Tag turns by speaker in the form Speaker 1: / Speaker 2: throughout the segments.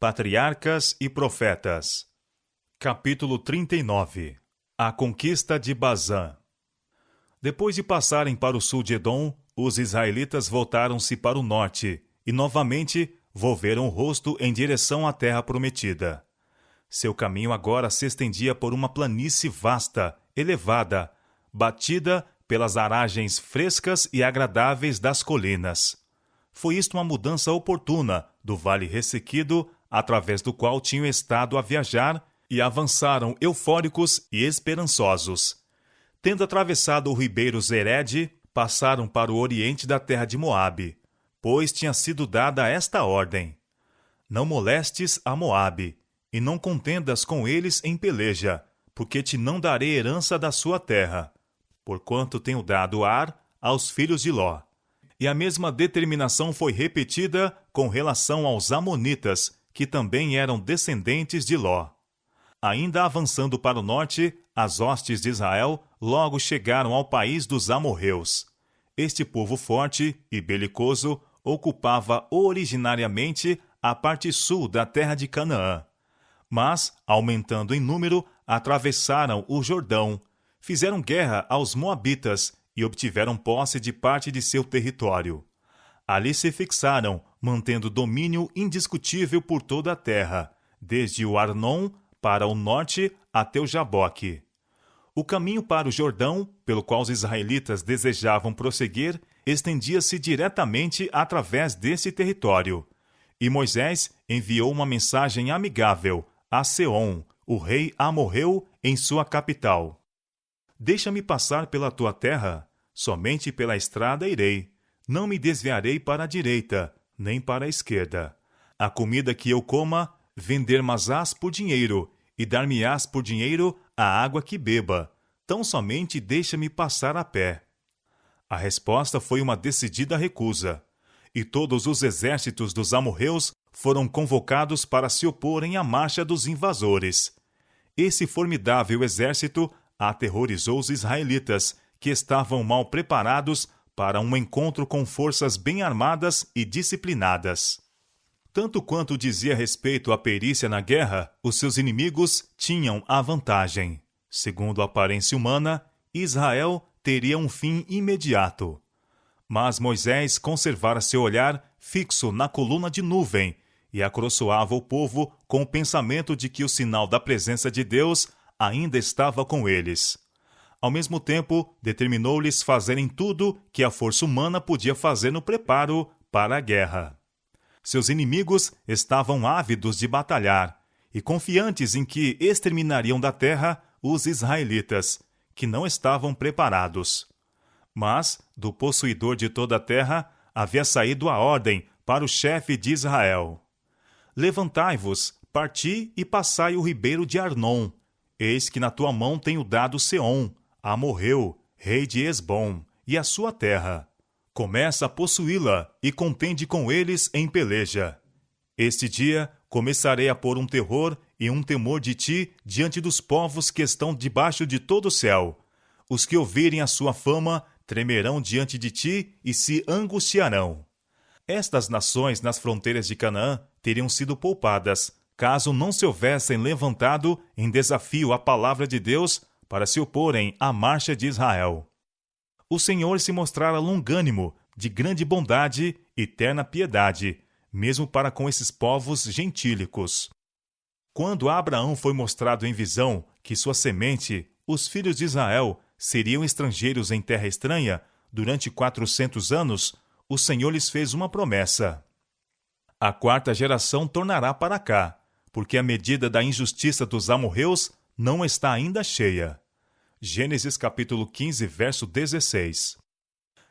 Speaker 1: Patriarcas e Profetas. Capítulo 39. A conquista de Bazã. Depois de passarem para o sul de Edom, os israelitas voltaram-se para o norte e novamente volveram o rosto em direção à terra prometida. Seu caminho agora se estendia por uma planície vasta, elevada, batida pelas aragens frescas e agradáveis das colinas. Foi isto uma mudança oportuna do vale ressequido, através do qual tinham estado a viajar, e avançaram eufóricos e esperançosos. Tendo atravessado o ribeiro Zered, passaram para o oriente da terra de Moabe, pois tinha sido dada esta ordem: Não molestes a Moabe, e não contendas com eles em peleja, porque te não darei herança da sua terra, porquanto tenho dado Ar aos filhos de Ló. E a mesma determinação foi repetida com relação aos amonitas, que também eram descendentes de Ló. Ainda avançando para o norte, as hostes de Israel logo chegaram ao país dos amorreus. Este povo forte e belicoso ocupava originariamente a parte sul da terra de Canaã. Mas, aumentando em número, atravessaram o Jordão, fizeram guerra aos moabitas e obtiveram posse de parte de seu território. Ali se fixaram, mantendo domínio indiscutível por toda a terra, desde o Arnon para o norte até o Jaboque. O caminho para o Jordão, pelo qual os israelitas desejavam prosseguir, estendia-se diretamente através desse território. E Moisés enviou uma mensagem amigável a Seom, o rei amorreu, em sua capital. Deixa-me passar pela tua terra, somente pela estrada irei. Não me desviarei para a direita, nem para a esquerda. A comida que eu coma, vender-mas-ás por dinheiro, e dar-me-ás por dinheiro a água que beba. Tão somente deixa-me passar a pé. A resposta foi uma decidida recusa. E todos os exércitos dos amorreus foram convocados para se oporem à marcha dos invasores. Esse formidável exército aterrorizou os israelitas, que estavam mal preparados para um encontro com forças bem armadas e disciplinadas. Tanto quanto dizia respeito à perícia na guerra, os seus inimigos tinham a vantagem. Segundo a aparência humana, Israel teria um fim imediato. Mas Moisés conservara seu olhar fixo na coluna de nuvem e acoroçoava o povo com o pensamento de que o sinal da presença de Deus ainda estava com eles. Ao mesmo tempo, determinou-lhes fazerem tudo que a força humana podia fazer no preparo para a guerra. Seus inimigos estavam ávidos de batalhar e confiantes em que exterminariam da terra os israelitas, que não estavam preparados. Mas, do possuidor de toda a terra, havia saído a ordem para o chefe de Israel: Levantai-vos, parti e passai o ribeiro de Arnon. Eis que na tua mão tenho dado Seom, amorreu, rei de Esbom, e a sua terra. Começa a possuí-la e contende com eles em peleja. Este dia começarei a pôr um terror e um temor de ti diante dos povos que estão debaixo de todo o céu. Os que ouvirem a sua fama tremerão diante de ti e se angustiarão. Estas nações nas fronteiras de Canaã teriam sido poupadas, caso não se houvessem levantado em desafio à palavra de Deus para se oporem à marcha de Israel. O Senhor se mostrara longânimo, de grande bondade e terna piedade, mesmo para com esses povos gentílicos. Quando a Abraão foi mostrado em visão que sua semente, os filhos de Israel, seriam estrangeiros em terra estranha, durante 400 anos, o Senhor lhes fez uma promessa: A quarta geração tornará para cá, porque a medida da injustiça dos amorreus não está ainda cheia. Gênesis capítulo 15, verso 16.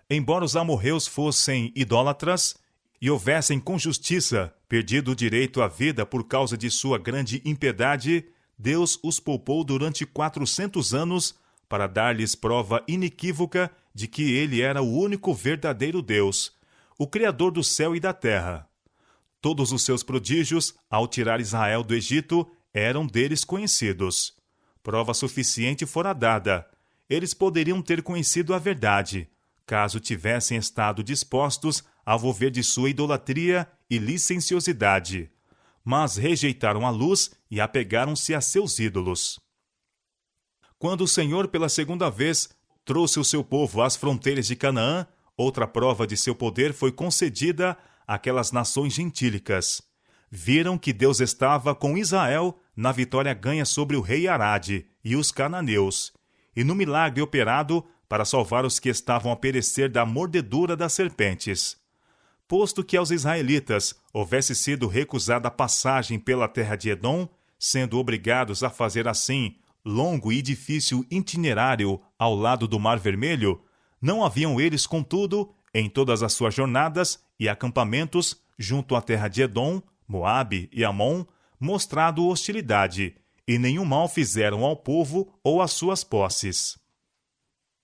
Speaker 1: Embora os amorreus fossem idólatras e houvessem com justiça perdido o direito à vida por causa de sua grande impiedade, Deus os poupou durante 400 anos para dar-lhes prova inequívoca de que ele era o único verdadeiro Deus, o Criador do céu e da terra. Todos os seus prodígios, ao tirar Israel do Egito, eram deles conhecidos. Prova suficiente fora dada. Eles poderiam ter conhecido a verdade, caso tivessem estado dispostos a volver de sua idolatria e licenciosidade. mas rejeitaram a luz e apegaram-se a seus ídolos. Quando o Senhor, pela segunda vez, trouxe o seu povo às fronteiras de Canaã, outra prova de seu poder foi concedida àquelas nações gentílicas. Viram que Deus estava com Israel na vitória ganha sobre o rei Arade e os cananeus, e no milagre operado para salvar os que estavam a perecer da mordedura das serpentes. Posto que aos israelitas houvesse sido recusada a passagem pela terra de Edom, sendo obrigados a fazer assim longo e difícil itinerário ao lado do Mar Vermelho, não haviam eles, contudo, em todas as suas jornadas e acampamentos junto à terra de Edom, Moabe e Amon, mostrado hostilidade, e nenhum mal fizeram ao povo ou às suas posses.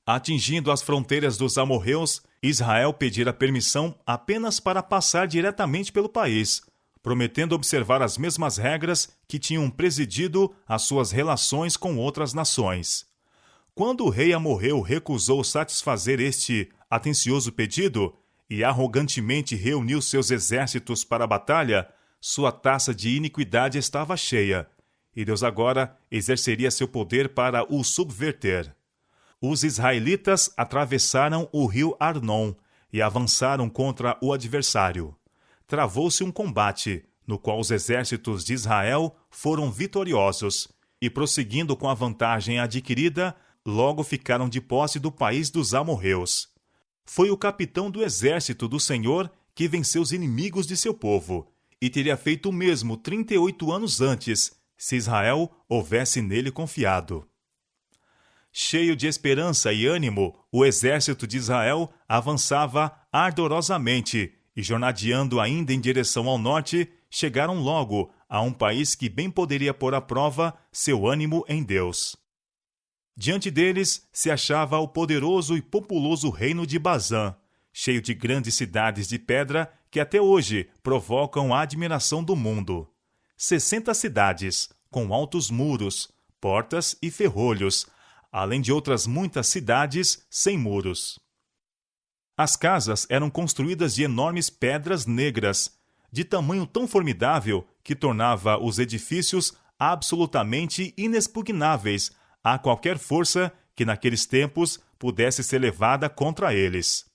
Speaker 1: Atingindo as fronteiras dos amorreus, Israel pedira permissão apenas para passar diretamente pelo país, prometendo observar as mesmas regras que tinham presidido as suas relações com outras nações. Quando o rei amorreu recusou satisfazer este atencioso pedido e arrogantemente reuniu seus exércitos para a batalha, sua taça de iniquidade estava cheia, e Deus agora exerceria seu poder para o subverter. Os israelitas atravessaram o rio Arnon e avançaram contra o adversário. Travou-se um combate, no qual os exércitos de Israel foram vitoriosos, e prosseguindo com a vantagem adquirida, logo ficaram de posse do país dos amorreus. Foi o capitão do exército do Senhor que venceu os inimigos de seu povo, e teria feito o mesmo 38 anos antes, se Israel houvesse nele confiado. Cheio de esperança e ânimo, o exército de Israel avançava ardorosamente e, jornadeando ainda em direção ao norte, chegaram logo a um país que bem poderia pôr à prova seu ânimo em Deus. Diante deles se achava o poderoso e populoso reino de Bazã, cheio de grandes cidades de pedra que até hoje provocam a admiração do mundo. 60 cidades, com altos muros, portas e ferrolhos, além de outras muitas cidades sem muros. As casas eram construídas de enormes pedras negras, de tamanho tão formidável que tornava os edifícios absolutamente inexpugnáveis a qualquer força que naqueles tempos pudesse ser levada contra eles.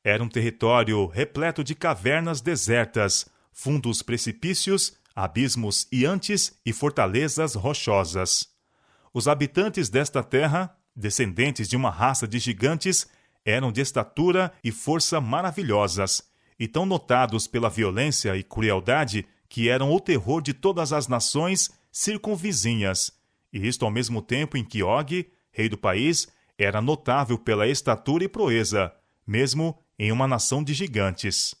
Speaker 1: Era um território repleto de cavernas desertas, fundos precipícios, abismos iantes e fortalezas rochosas. Os habitantes desta terra, descendentes de uma raça de gigantes, eram de estatura e força maravilhosas, e tão notados pela violência e crueldade que eram o terror de todas as nações circunvizinhas, e isto ao mesmo tempo em que Og, rei do país, era notável pela estatura e proeza, mesmo em uma nação de gigantes.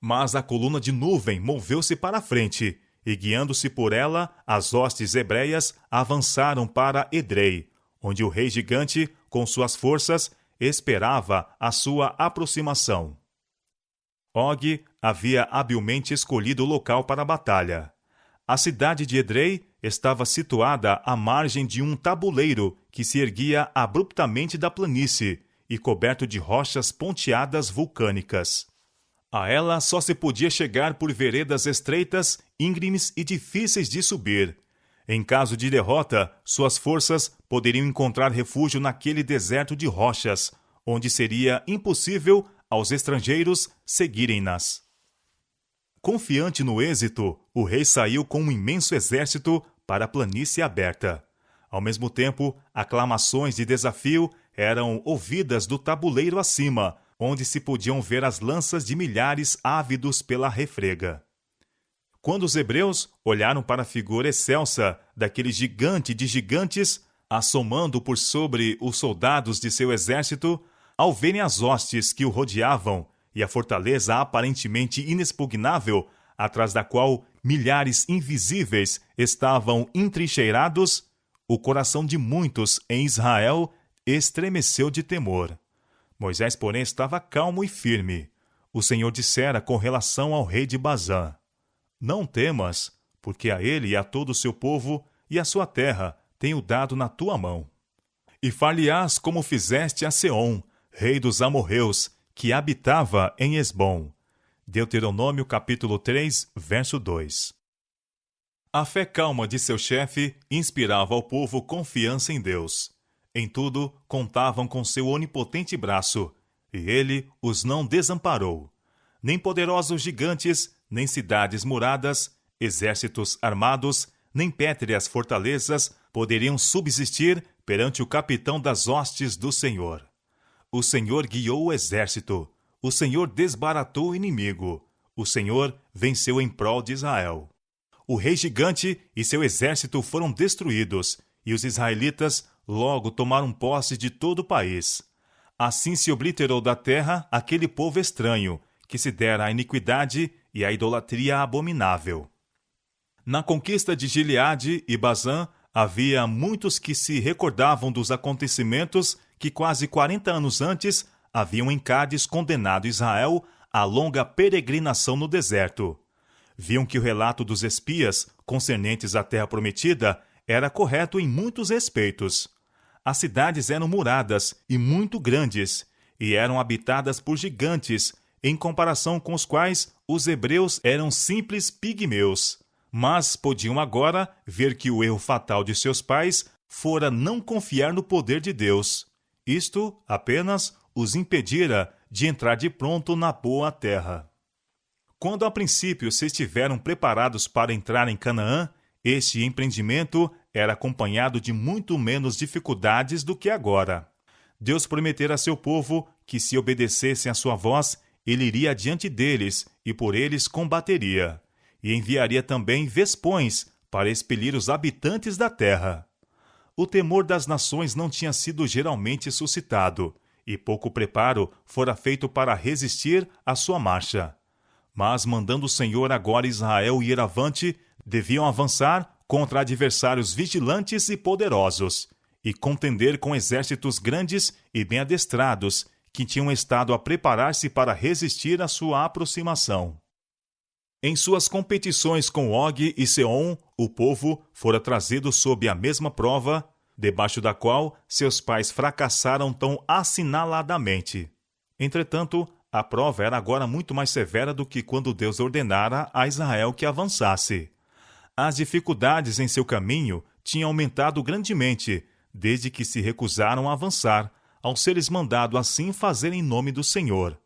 Speaker 1: Mas a coluna de nuvem moveu-se para a frente, e guiando-se por ela, as hostes hebreias avançaram para Edrei, onde o rei gigante, com suas forças, esperava a sua aproximação. Og havia habilmente escolhido o local para a batalha. A cidade de Edrei estava situada à margem de um tabuleiro que se erguia abruptamente da planície e coberto de rochas ponteadas vulcânicas. A ela só se podia chegar por veredas estreitas, íngremes e difíceis de subir. Em caso de derrota, suas forças poderiam encontrar refúgio naquele deserto de rochas, onde seria impossível aos estrangeiros seguirem-nas. Confiante no êxito, o rei saiu com um imenso exército para a planície aberta. Ao mesmo tempo, aclamações de desafio eram ouvidas do tabuleiro acima, onde se podiam ver as lanças de milhares ávidos pela refrega. Quando os hebreus olharam para a figura excelsa daquele gigante de gigantes, assomando por sobre os soldados de seu exército, ao verem as hostes que o rodeavam e a fortaleza aparentemente inexpugnável, atrás da qual milhares invisíveis estavam entrincheirados, o coração de muitos em Israel estremeceu de temor. Moisés, porém, estava calmo e firme. O Senhor dissera com relação ao rei de Bazã: Não temas, porque a ele e a todo o seu povo e a sua terra tenho dado na tua mão. E far-lhe-ás como fizeste a Seom, rei dos amorreus, que habitava em Esbom. Deuteronômio capítulo 3, verso 2. A fé calma de seu chefe inspirava ao povo confiança em Deus. Em tudo, contavam com seu onipotente braço, e ele os não desamparou. Nem poderosos gigantes, nem cidades muradas, exércitos armados, nem pétreas fortalezas poderiam subsistir perante o capitão das hostes do Senhor. O Senhor guiou o exército, o Senhor desbaratou o inimigo, o Senhor venceu em prol de Israel. O rei gigante e seu exército foram destruídos, e os israelitas logo tomaram posse de todo o país. Assim se obliterou da terra aquele povo estranho, que se dera à iniquidade e à idolatria abominável. Na conquista de Gileade e Bazã, havia muitos que se recordavam dos acontecimentos que quase 40 anos antes haviam em Cádiz condenado Israel à longa peregrinação no deserto. Viam que o relato dos espias concernentes à terra prometida era correto em muitos respeitos. As cidades eram muradas e muito grandes, e eram habitadas por gigantes, em comparação com os quais os hebreus eram simples pigmeus. Mas podiam agora ver que o erro fatal de seus pais fora não confiar no poder de Deus. Isto apenas os impedira de entrar de pronto na boa terra. Quando a princípio se estiveram preparados para entrar em Canaã, este empreendimento era acompanhado de muito menos dificuldades do que agora. Deus prometera a seu povo que, se obedecessem à sua voz, ele iria adiante deles e por eles combateria, e enviaria também vespões para expelir os habitantes da terra. O temor das nações não tinha sido geralmente suscitado, e pouco preparo fora feito para resistir à sua marcha. Mas, mandando o Senhor agora Israel ir avante, deviam avançar contra adversários vigilantes e poderosos, e contender com exércitos grandes e bem adestrados, que tinham estado a preparar-se para resistir à sua aproximação. Em suas competições com Og e Seom, o povo fora trazido sob a mesma prova, debaixo da qual seus pais fracassaram tão assinaladamente. Entretanto, a prova era agora muito mais severa do que quando Deus ordenara a Israel que avançasse. As dificuldades em seu caminho tinham aumentado grandemente, desde que se recusaram a avançar, ao ser-lhes mandado assim fazer em nome do Senhor.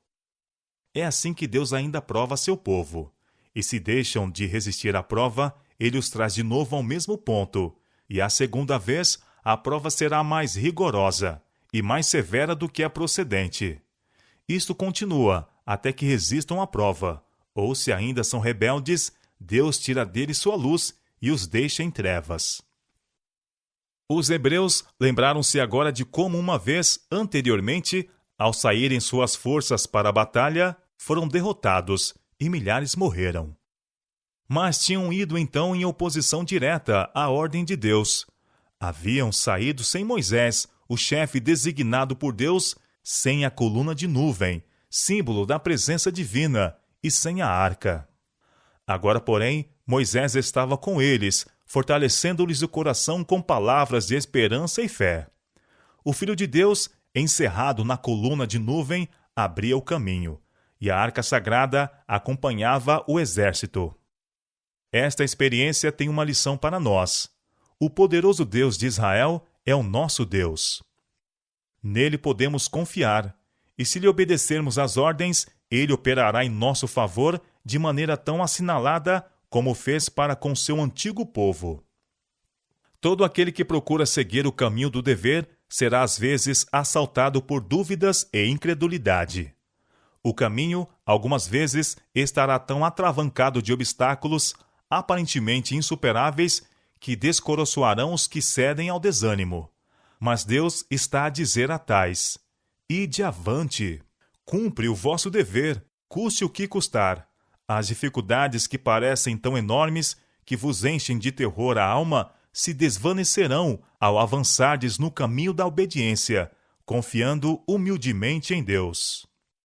Speaker 1: É assim que Deus ainda prova seu povo. E se deixam de resistir à prova, ele os traz de novo ao mesmo ponto. E a segunda vez, a prova será mais rigorosa e mais severa do que a procedente. Isto continua até que resistam à prova, ou se ainda são rebeldes, Deus tira deles sua luz e os deixa em trevas. Os hebreus lembraram-se agora de como uma vez anteriormente, ao saírem suas forças para a batalha, foram derrotados e milhares morreram. Mas tinham ido então em oposição direta à ordem de Deus. Haviam saído sem Moisés, o chefe designado por Deus, sem a coluna de nuvem, símbolo da presença divina, e sem a arca. Agora, porém, Moisés estava com eles, fortalecendo-lhes o coração com palavras de esperança e fé. O Filho de Deus, encerrado na coluna de nuvem, abria o caminho, e a arca sagrada acompanhava o exército. Esta experiência tem uma lição para nós. O poderoso Deus de Israel é o nosso Deus. Nele podemos confiar, e se lhe obedecermos às ordens, ele operará em nosso favor de maneira tão assinalada como fez para com seu antigo povo. Todo aquele que procura seguir o caminho do dever será às vezes assaltado por dúvidas e incredulidade. O caminho, algumas vezes, estará tão atravancado de obstáculos aparentemente insuperáveis que descoroçoarão os que cedem ao desânimo. Mas Deus está a dizer a tais: ide avante, cumpre o vosso dever, custe o que custar. As dificuldades que parecem tão enormes que vos enchem de terror a alma se desvanecerão ao avançardes no caminho da obediência, confiando humildemente em Deus.